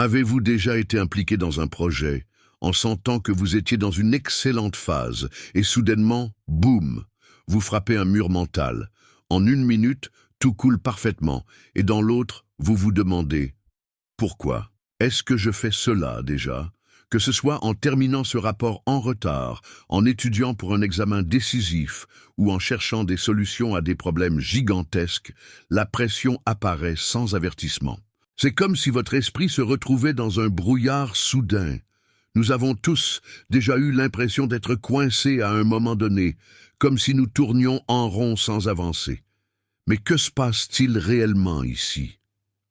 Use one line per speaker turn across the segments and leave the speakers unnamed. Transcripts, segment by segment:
Avez-vous déjà été impliqué dans un projet, en sentant que vous étiez dans une excellente phase, et soudainement, boum, vous frappez un mur mental. En une minute, tout coule parfaitement, et dans l'autre, vous vous demandez « Pourquoi? Est-ce que je fais cela déjà ?» Que ce soit en terminant ce rapport en retard, en étudiant pour un examen décisif ou en cherchant des solutions à des problèmes gigantesques, la pression apparaît sans avertissement. C'est comme si votre esprit se retrouvait dans un brouillard soudain. Nous avons tous déjà eu l'impression d'être coincés à un moment donné, comme si nous tournions en rond sans avancer. Mais que se passe-t-il réellement ici?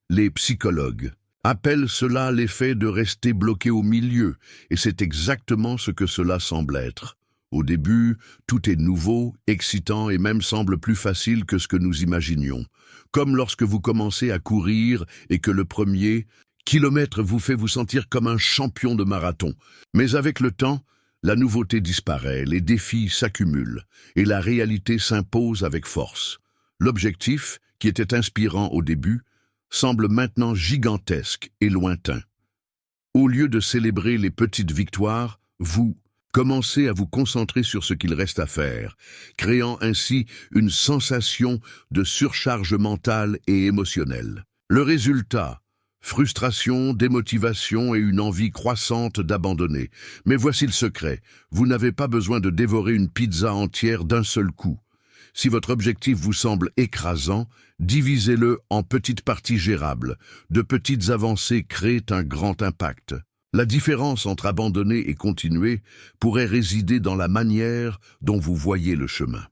Les psychologues appellent cela l'effet de rester bloqué au milieu, et c'est exactement ce que cela semble être. Au début, tout est nouveau, excitant et même semble plus facile que ce que nous imaginions. Comme lorsque vous commencez à courir et que le premier kilomètre vous fait vous sentir comme un champion de marathon. Mais avec le temps, la nouveauté disparaît, les défis s'accumulent, et la réalité s'impose avec force. L'objectif, qui était inspirant au début, semble maintenant gigantesque et lointain. Au lieu de célébrer les petites victoires, vous commencez à vous concentrer sur ce qu'il reste à faire, créant ainsi une sensation de surcharge mentale et émotionnelle. Le résultat, frustration, démotivation et une envie croissante d'abandonner. Mais voici le secret, vous n'avez pas besoin de dévorer une pizza entière d'un seul coup. Si votre objectif vous semble écrasant, divisez-le en petites parties gérables. De petites avancées créent un grand impact. La différence entre abandonner et continuer pourrait résider dans la manière dont vous voyez le chemin.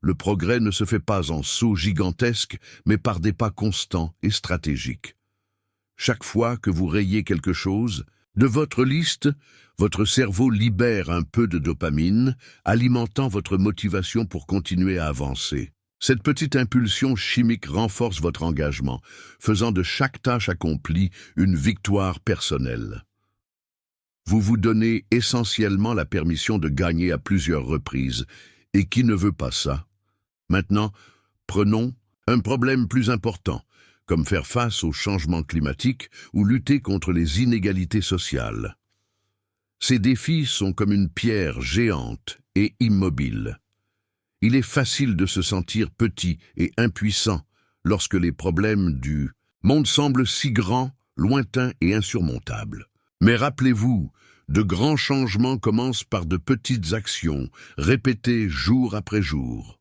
Le progrès ne se fait pas en sauts gigantesques, mais par des pas constants et stratégiques. Chaque fois que vous rayez quelque chose, de votre liste, votre cerveau libère un peu de dopamine, alimentant votre motivation pour continuer à avancer. Cette petite impulsion chimique renforce votre engagement, faisant de chaque tâche accomplie une victoire personnelle. Vous vous donnez essentiellement la permission de gagner à plusieurs reprises. Et qui ne veut pas ça? Maintenant, prenons un problème plus important, comme faire face au changement climatique ou lutter contre les inégalités sociales. Ces défis sont comme une pierre géante et immobile. Il est facile de se sentir petit et impuissant lorsque les problèmes du monde semblent si grands, lointains et insurmontables. Mais rappelez-vous, de grands changements commencent par de petites actions, répétées jour après jour.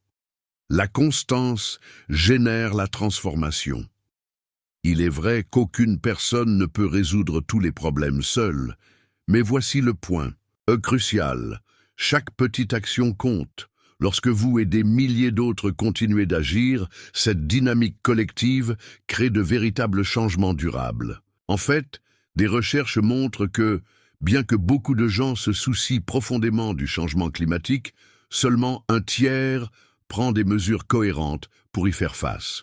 La constance génère la transformation. Il est vrai qu'aucune personne ne peut résoudre tous les problèmes seule, mais voici le point, crucial. Chaque petite action compte. Lorsque vous et des milliers d'autres continuez d'agir, cette dynamique collective crée de véritables changements durables. En fait, des recherches montrent que, bien que beaucoup de gens se soucient profondément du changement climatique, seulement un tiers prend des mesures cohérentes pour y faire face.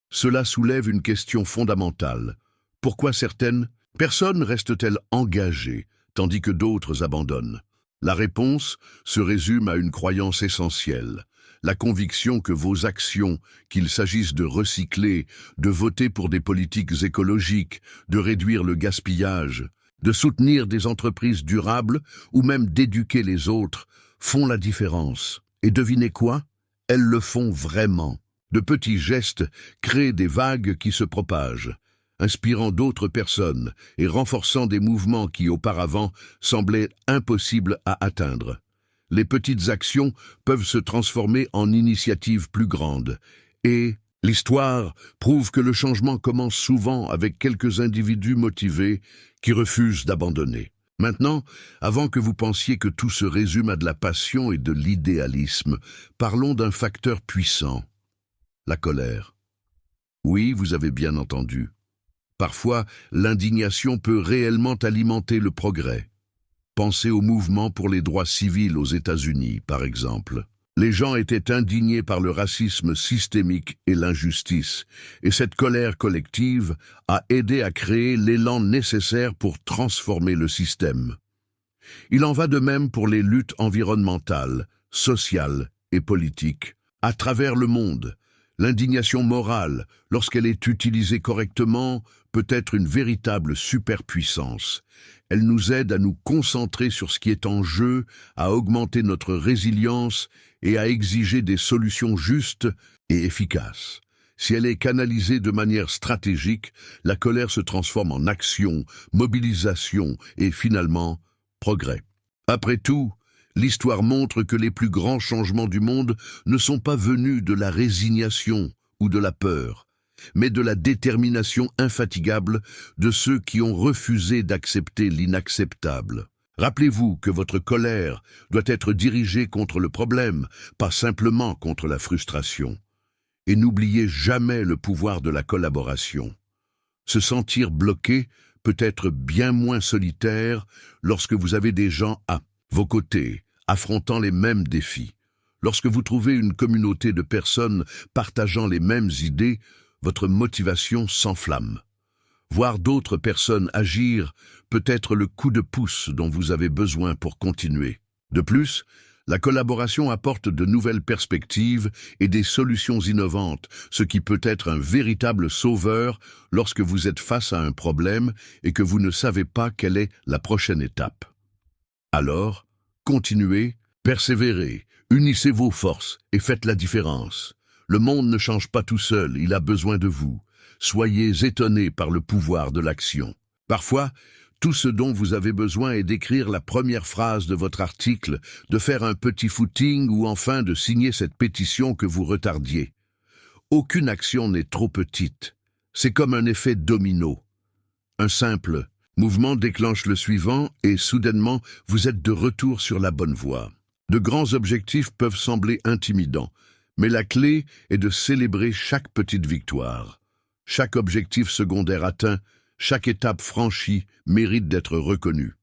Cela soulève une question fondamentale. Pourquoi certaines personnes restent-elles engagées, tandis que d'autres abandonnent? La réponse se résume à une croyance essentielle, la conviction que vos actions, qu'il s'agisse de recycler, de voter pour des politiques écologiques, de réduire le gaspillage, de soutenir des entreprises durables ou même d'éduquer les autres, font la différence. Et devinez quoi? Elles le font vraiment. De petits gestes créent des vagues qui se propagent, inspirant d'autres personnes et renforçant des mouvements qui auparavant semblaient impossibles à atteindre. Les petites actions peuvent se transformer en initiatives plus grandes, et l'histoire prouve que le changement commence souvent avec quelques individus motivés qui refusent d'abandonner. Maintenant, avant que vous pensiez que tout se résume à de la passion et de l'idéalisme, parlons d'un facteur puissant, la colère. Oui, vous avez bien entendu. Parfois, l'indignation peut réellement alimenter le progrès. Pensez au mouvement pour les droits civils aux États-Unis, par exemple. Les gens étaient indignés par le racisme systémique et l'injustice, et cette colère collective a aidé à créer l'élan nécessaire pour transformer le système. Il en va de même pour les luttes environnementales, sociales et politiques. À travers le monde, L'indignation morale, lorsqu'elle est utilisée correctement, peut être une véritable superpuissance. Elle nous aide à nous concentrer sur ce qui est en jeu, à augmenter notre résilience et à exiger des solutions justes et efficaces. Si elle est canalisée de manière stratégique, la colère se transforme en action, mobilisation et finalement progrès. Après tout, l'histoire montre que les plus grands changements du monde ne sont pas venus de la résignation ou de la peur, mais de la détermination infatigable de ceux qui ont refusé d'accepter l'inacceptable. Rappelez-vous que votre colère doit être dirigée contre le problème, pas simplement contre la frustration. Et n'oubliez jamais le pouvoir de la collaboration. Se sentir bloqué peut être bien moins solitaire lorsque vous avez des gens à vos côtés, affrontant les mêmes défis. Lorsque vous trouvez une communauté de personnes partageant les mêmes idées, votre motivation s'enflamme. Voir d'autres personnes agir peut être le coup de pouce dont vous avez besoin pour continuer. De plus, la collaboration apporte de nouvelles perspectives et des solutions innovantes, ce qui peut être un véritable sauveur lorsque vous êtes face à un problème et que vous ne savez pas quelle est la prochaine étape. Alors, continuez, persévérez, unissez vos forces et faites la différence. Le monde ne change pas tout seul, il a besoin de vous. Soyez étonnés par le pouvoir de l'action. Parfois, tout ce dont vous avez besoin est d'écrire la première phrase de votre article, de faire un petit footing ou enfin de signer cette pétition que vous retardiez. Aucune action n'est trop petite. C'est comme un effet domino. Un simple mouvement déclenche le suivant et soudainement, vous êtes de retour sur la bonne voie. De grands objectifs peuvent sembler intimidants, mais la clé est de célébrer chaque petite victoire. Chaque objectif secondaire atteint, chaque étape franchie mérite d'être reconnue.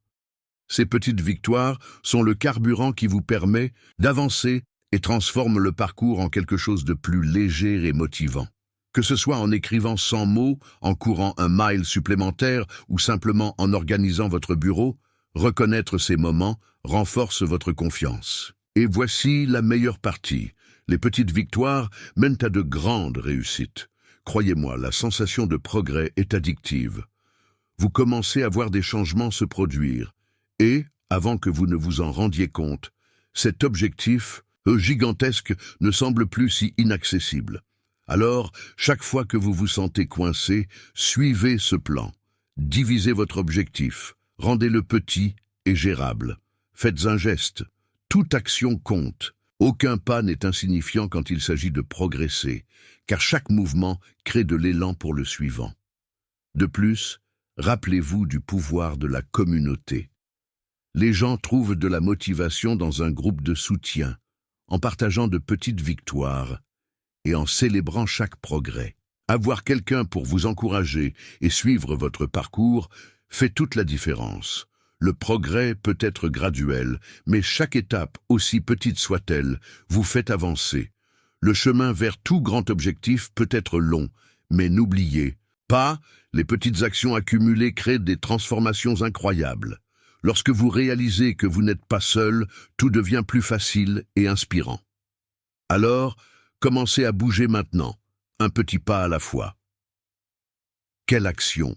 Ces petites victoires sont le carburant qui vous permet d'avancer et transforme le parcours en quelque chose de plus léger et motivant. Que ce soit en écrivant 100 mots, en courant un mile supplémentaire ou simplement en organisant votre bureau, reconnaître ces moments renforce votre confiance. Et voici la meilleure partie. Les petites victoires mènent à de grandes réussites. Croyez-moi, la sensation de progrès est addictive. Vous commencez à voir des changements se produire et, avant que vous ne vous en rendiez compte, cet objectif, gigantesque, ne semble plus si inaccessible. Alors, chaque fois que vous vous sentez coincé, suivez ce plan. Divisez votre objectif, rendez-le petit et gérable. Faites un geste. Toute action compte. Aucun pas n'est insignifiant quand il s'agit de progresser, car chaque mouvement crée de l'élan pour le suivant. De plus, rappelez-vous du pouvoir de la communauté. Les gens trouvent de la motivation dans un groupe de soutien, en partageant de petites victoires et en célébrant chaque progrès. Avoir quelqu'un pour vous encourager et suivre votre parcours fait toute la différence. Le progrès peut être graduel, mais chaque étape, aussi petite soit-elle, vous fait avancer. Le chemin vers tout grand objectif peut être long, mais n'oubliez pas, les petites actions accumulées créent des transformations incroyables. Lorsque vous réalisez que vous n'êtes pas seul, tout devient plus facile et inspirant. Alors, commencez à bouger maintenant, un petit pas à la fois. Quelle action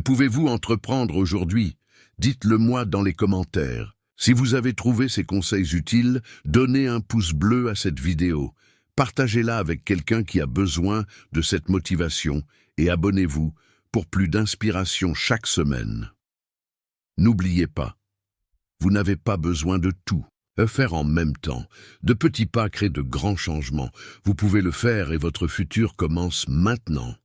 pouvez-vous entreprendre aujourd'hui? Dites-le moi dans les commentaires. Si vous avez trouvé ces conseils utiles, donnez un pouce bleu à cette vidéo. Partagez-la avec quelqu'un qui a besoin de cette motivation et abonnez-vous pour plus d'inspiration chaque semaine. N'oubliez pas, vous n'avez pas besoin de tout faire en même temps. De petits pas créent de grands changements. Vous pouvez le faire et votre futur commence maintenant.